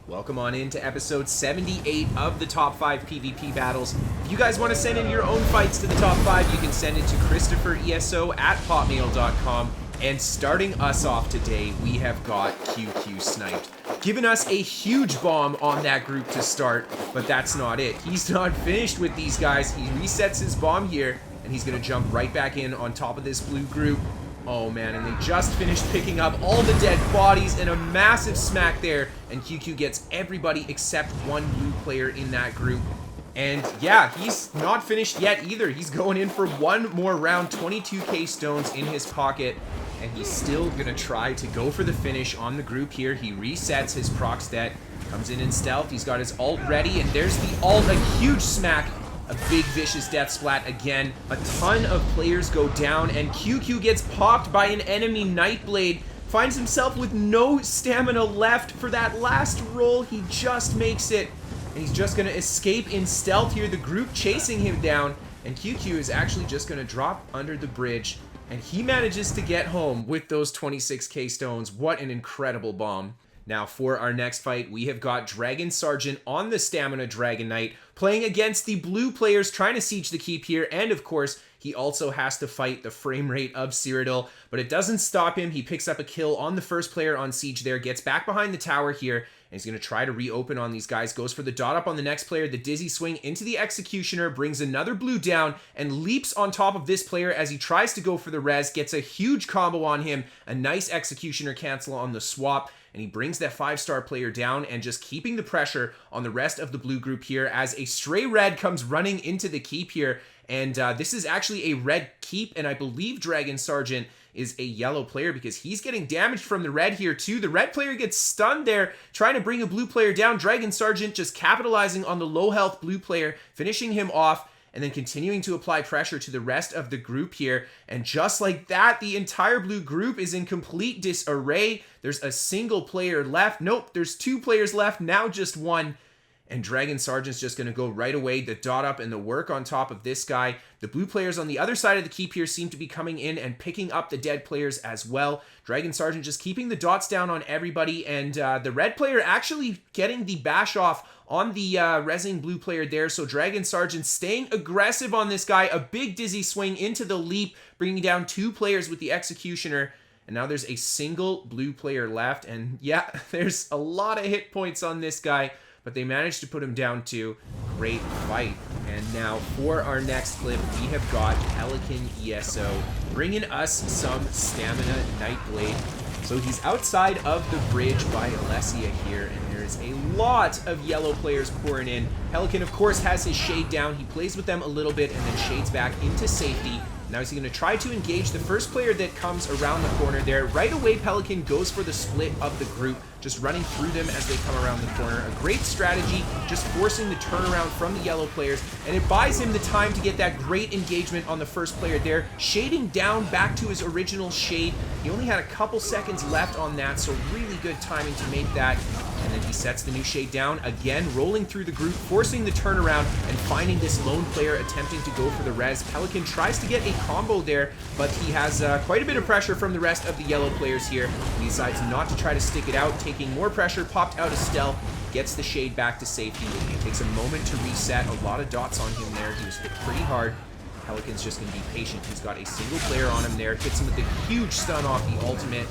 Welcome on into episode 78 of the top 5 PvP battles. If you guys want to send in your own fights to the top 5, you can send it to KristoferESO at hotmail.com. And starting us off today, we have got QQ sniped, giving us a huge bomb on that group to start, but that's not it. He's not finished with these guys. He resets his bomb here, and he's going to jump right back in on top of this blue group. Oh man, and they just finished picking up all the dead bodies and a massive smack there, and QQ gets everybody except one blue player in that group. And yeah, he's not finished yet either. He's going in for one more round, 22k stones in his pocket, and he's still gonna try to go for the finish on the group here. He resets his proc stat, comes in stealth, he's got his ult ready, and there's the ult, a huge smack. A big vicious death splat again. A ton of players go down, and QQ gets popped by an enemy Nightblade. Finds himself with no stamina left for that last roll. He just makes it, and he's just gonna escape in stealth here. The group chasing him down, and QQ is actually just gonna drop under the bridge, and he manages to get home with those 26k stones. What an incredible bomb. Now, for our next fight, we have got Dragon Sergeant on the Stamina Dragon Knight, playing against the blue players trying to siege the keep here, and of course, he also has to fight the frame rate of Cyrodiil, but it doesn't stop him. He picks up a kill on the first player on siege there, gets back behind the tower here, and he's going to try to reopen on these guys. Goes for the dot up on the next player, the dizzy swing into the Executioner, brings another blue down, and leaps on top of this player as he tries to go for the res, gets a huge combo on him, a nice Executioner cancel on the swap, and he brings that 5-star player down, and just keeping the pressure on the rest of the blue group here as a stray red comes running into the keep here. And this is actually a red keep, and I believe Dragon Sergeant is a yellow player because he's getting damaged from the red here too. The red player gets stunned there, trying to bring a blue player down. Dragon Sergeant just capitalizing on the low health blue player, finishing him off, and then continuing to apply pressure to the rest of the group here. And just like that, the entire blue group is in complete disarray. There's a single player left. Nope, there's 2 players left, now just 1. And Dragon Sergeant's just going to go right away. The dot up and the work on top of this guy. The blue players on the other side of the keep here seem to be coming in and picking up the dead players as well. Dragon Sergeant just keeping the dots down on everybody. And the red player actually getting the bash off on the rezzing blue player there. So Dragon Sergeant staying aggressive on this guy. A big dizzy swing into the leap, bringing down 2 players with the Executioner. And now there's a single blue player left. And yeah, there's a lot of hit points on this guy, but they managed to put him down too. Great fight. And now for our next clip, we have got Pelican ESO bringing us some Stamina Nightblade. So he's outside of the bridge by Alessia here, and there's a lot of yellow players pouring in. Pelican, of course, has his shade down. He plays with them a little bit and then shades back into safety. Now he's going to try to engage the first player that comes around the corner there. Right away, Pelican goes for the split of the group, just running through them as they come around the corner. A great strategy, just forcing the turnaround from the yellow players, and it buys him the time to get that great engagement on the first player there, shading down back to his original shade. He only had a couple seconds left on that, so really good timing to make that. And then he sets the new shade down again, rolling through the group, forcing the turnaround, and finding this lone player attempting to go for the res. Pelican tries to get a combo there, but he has quite a bit of pressure from the rest of the yellow players here. He decides not to try to stick it out, taking more pressure, popped out of stealth, gets the shade back to safety. It takes a moment to reset. A lot of dots on him there. He was hit pretty hard. Pelican's just going to be patient. He's got a single player on him there. Hits him with a huge stun off the ultimate.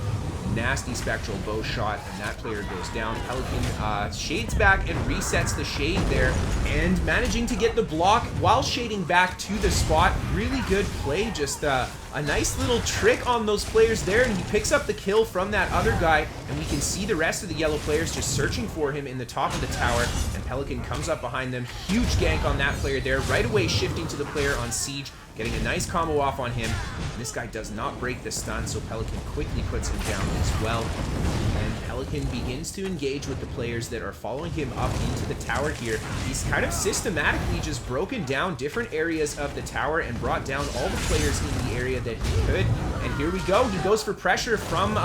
Nasty spectral bow shot, and that player goes down. Pelican shades back and resets the shade there, and managing to get the block while shading back to the spot. Really good play, just a nice little trick on those players there, and he picks up the kill from that other guy, and we can see the rest of the yellow players just searching for him in the top of the tower, and Pelican comes up behind them. Huge gank on that player there, right away shifting to the player on siege, getting a nice combo off on him. And this guy does not break the stun, so Pelican quickly puts him down as well. And Pelican begins to engage with the players that are following him up into the tower here. He's kind of systematically just broken down different areas of the tower and brought down all the players in the area that he could. And here we go. He goes for pressure from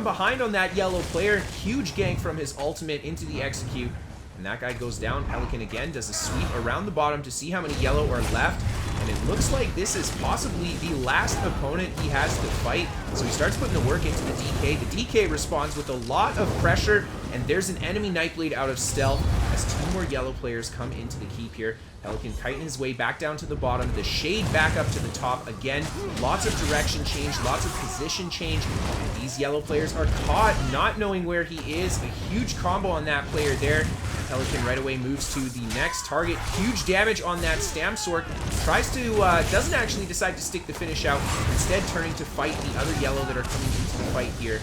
behind on that yellow player. Huge gank from his ultimate into the execute. And that guy goes down. Pelican again does a sweep around the bottom to see how many yellow are left. And it looks like this is possibly the last opponent he has to fight. So he starts putting the work into the DK. The DK responds with a lot of pressure, and there's an enemy Nightblade out of stealth as 2 more yellow players come into the keep here. Pelican kiting his way back down to the bottom, the shade back up to the top. Again, lots of direction change, lots of position change, and these yellow players are caught not knowing where he is. A huge combo on that player there. Pelican right away moves to the next target. Huge damage on that Stam Sork. Tries to, doesn't actually decide to stick the finish out, instead turning to fight the other yellow that are coming into the fight here.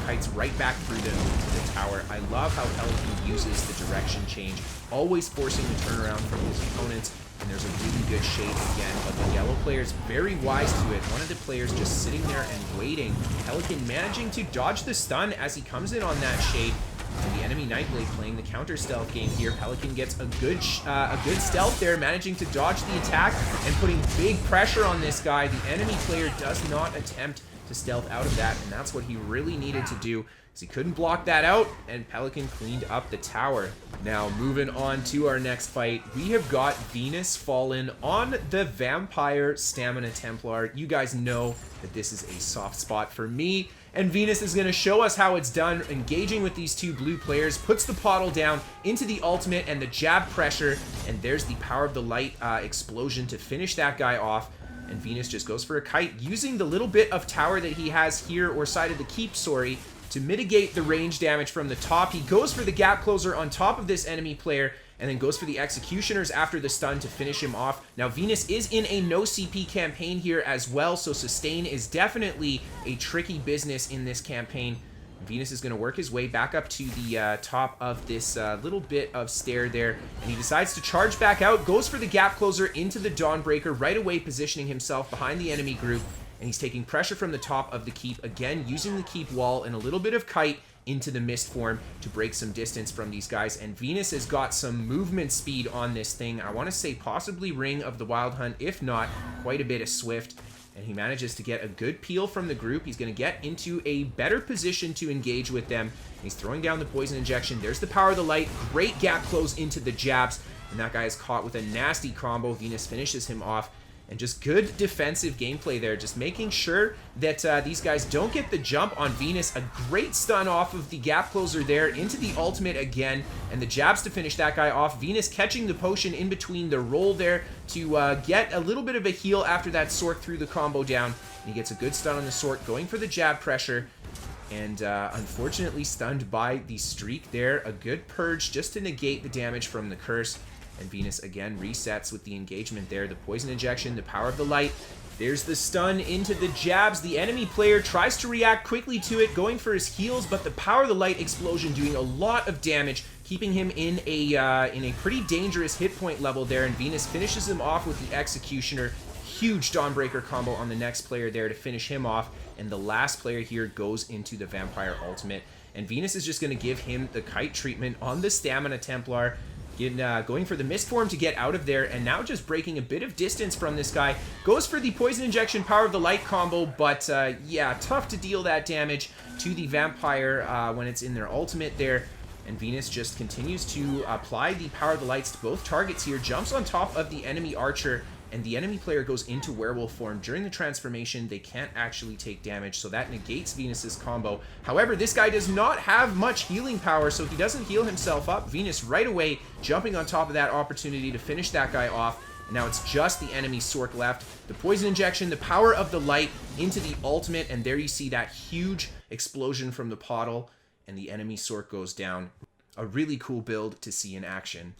Kites right back through them to the tower. I love how Pelican uses the direction change, always forcing the turnaround from his opponents, and there's a really good shade again, but the yellow player's very wise to it. One of the players just sitting there and waiting. Pelican managing to dodge the stun as he comes in on that shade. And the enemy Nightblade playing the counter stealth game here. Pelican gets a good stealth there, managing to dodge the attack and putting big pressure on this guy. The enemy player does not attempt to stealth out of that, and that's what he really needed to do, because he couldn't block that out, and Pelican cleaned up the tower. Now, moving on to our next fight, we have got VenusFallen on the Vampire Stamina Templar. You guys know that this is a soft spot for me, and Venus is going to show us how it's done, engaging with these 2 blue players, puts the pottle down into the ultimate and the jab pressure, and there's the Power of the Light explosion to finish that guy off. And Venus just goes for a kite, using the little bit of tower that he has here, or side of the keep, sorry, to mitigate the range damage from the top. He goes for the gap closer on top of this enemy player, and then goes for the executioners after the stun to finish him off. Now, Venus is in a no CP campaign here as well, so sustain is definitely a tricky business in this campaign. Venus is going to work his way back up to the top of this little bit of stair there, and he decides to charge back out, goes for the gap closer into the Dawnbreaker, right away positioning himself behind the enemy group, and he's taking pressure from the top of the keep, again using the keep wall and a little bit of kite into the mist form to break some distance from these guys. And Venus has got some movement speed on this thing. I want to say possibly Ring of the Wild Hunt, if not quite a bit of Swift. And he manages to get a good peel from the group. He's going to get into a better position to engage with them. He's throwing down the poison injection. There's the Power of the Light. Great gap close into the jabs. And that guy is caught with a nasty combo. Venus finishes him off. And just good defensive gameplay there. Just making sure that these guys don't get the jump on Venus. A great stun off of the gap closer there into the ultimate again. And the jabs to finish that guy off. Venus catching the potion in between the roll there to get a little bit of a heal after that Sork threw the combo down. And he gets a good stun on the Sork, going for the jab pressure. And unfortunately stunned by the streak there. A good purge just to negate the damage from the curse. And Venus again resets with the engagement there. The poison injection, the Power of the Light. There's the stun into the jabs. The enemy player tries to react quickly to it, going for his heals, but the Power of the Light explosion doing a lot of damage, keeping him in a pretty dangerous hit point level there. And Venus finishes him off with the Executioner. Huge Dawnbreaker combo on the next player there to finish him off. And the last player here goes into the Vampire Ultimate. And Venus is just going to give him the kite treatment on the Stamina Templar. Going for the mist form to get out of there, and now just breaking a bit of distance from this guy. Goes for the poison injection, Power of the Light combo, but yeah, tough to deal that damage to the vampire when it's in their ultimate there. And Venus just continues to apply the Power of the Lights to both targets here, jumps on top of the enemy archer, and the enemy player goes into werewolf form. During the transformation, they can't actually take damage, so that negates Venus's combo. However, this guy does not have much healing power, so he doesn't heal himself up. Venus right away jumping on top of that opportunity to finish that guy off. And now it's just the enemy Sork left. The poison injection, the Power of the Light into the ultimate, and there you see that huge explosion from the pottle, and the enemy Sork goes down. A really cool build to see in action.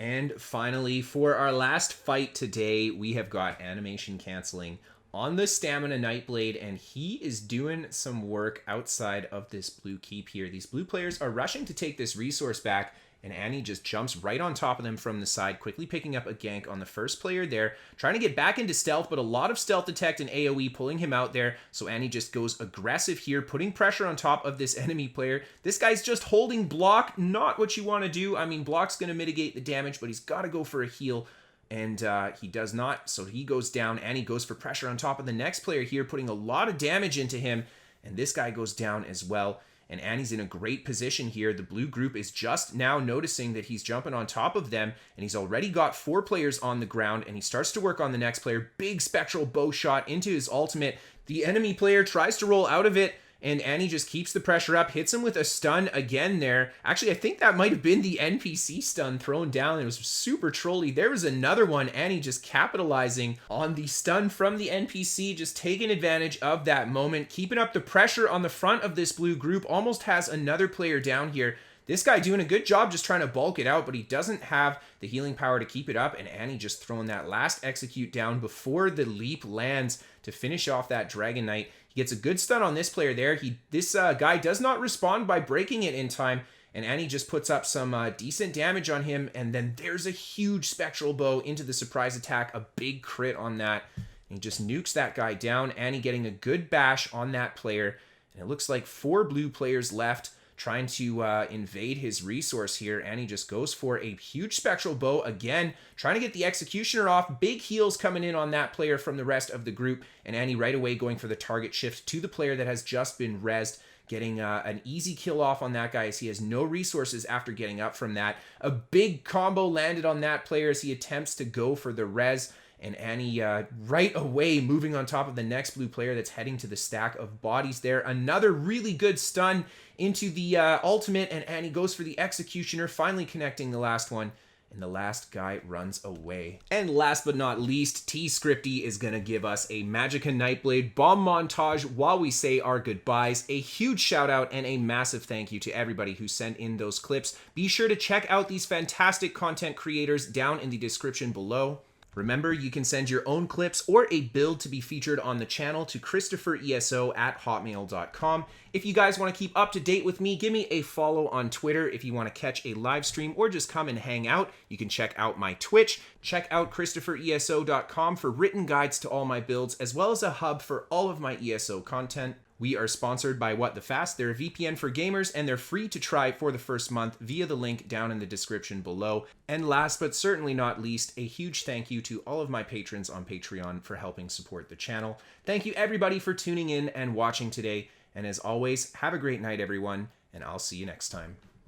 And finally, for our last fight today, we have got animation canceling on the Stamina Nightblade, and he is doing some work outside of this blue keep here. These blue players are rushing to take this resource back, and Annie just jumps right on top of them from the side, quickly picking up a gank on the first player there, trying to get back into stealth, but a lot of stealth detect and AoE pulling him out there, so Annie just goes aggressive here, putting pressure on top of this enemy player. This guy's just holding block, not what you want to do. I mean, block's going to mitigate the damage, but he's got to go for a heal, and he does not, so he goes down. Annie goes for pressure on top of the next player here, putting a lot of damage into him, and this guy goes down as well. and Annie's in a great position here. The blue group is just now noticing that he's jumping on top of them, and he's already got 4 players on the ground, and he starts to work on the next player. Big spectral bow shot into his ultimate. The enemy player tries to roll out of it, and Annie just keeps the pressure up, hits him with a stun again there. Actually, I think that might have been the NPC stun thrown down. It was super trolly. There was another one. Annie just capitalizing on the stun from the NPC, just taking advantage of that moment, keeping up the pressure on the front of this blue group. Almost has another player down here. This guy doing a good job just trying to bulk it out, but he doesn't have the healing power to keep it up, and Annie just throwing that last execute down before the leap lands to finish off that Dragon Knight. He gets a good stun on this player there. This guy does not respond by breaking it in time, and Annie just puts up some decent damage on him, and then there's a huge spectral bow into the surprise attack, a big crit on that. And he just nukes that guy down. Annie getting a good bash on that player, and it looks like 4 blue players left trying to invade his resource here. Annie just goes for a huge spectral bow again, trying to get the executioner off. Big heals coming in on that player from the rest of the group, and Annie right away going for the target shift to the player that has just been rezzed, getting an easy kill off on that guy as he has no resources after getting up from that. A big combo landed on that player as he attempts to go for the res, and Annie right away moving on top of the next blue player that's heading to the stack of bodies there. Another really good stun into the ultimate, and Annie goes for the executioner, finally connecting the last one, and the last guy runs away. And last but not least, Tscripty is going to give us a Magicka Nightblade bomb montage while we say our goodbyes. A huge shout out and a massive thank you to everybody who sent in those clips. Be sure to check out these fantastic content creators down in the description below. Remember, you can send your own clips or a build to be featured on the channel to KristoferESO@hotmail.com. If you guys want to keep up to date with me, give me a follow on Twitter. If you want to catch a live stream or just come and hang out, you can check out my Twitch. Check out KristoferESO.com for written guides to all my builds, as well as a hub for all of my ESO content. We are sponsored by What the Fast. They're a VPN for gamers, and they're free to try for the first month via the link down in the description below. And last but certainly not least, a huge thank you to all of my patrons on Patreon for helping support the channel. Thank you everybody for tuning in and watching today. And as always, have a great night, everyone, and I'll see you next time.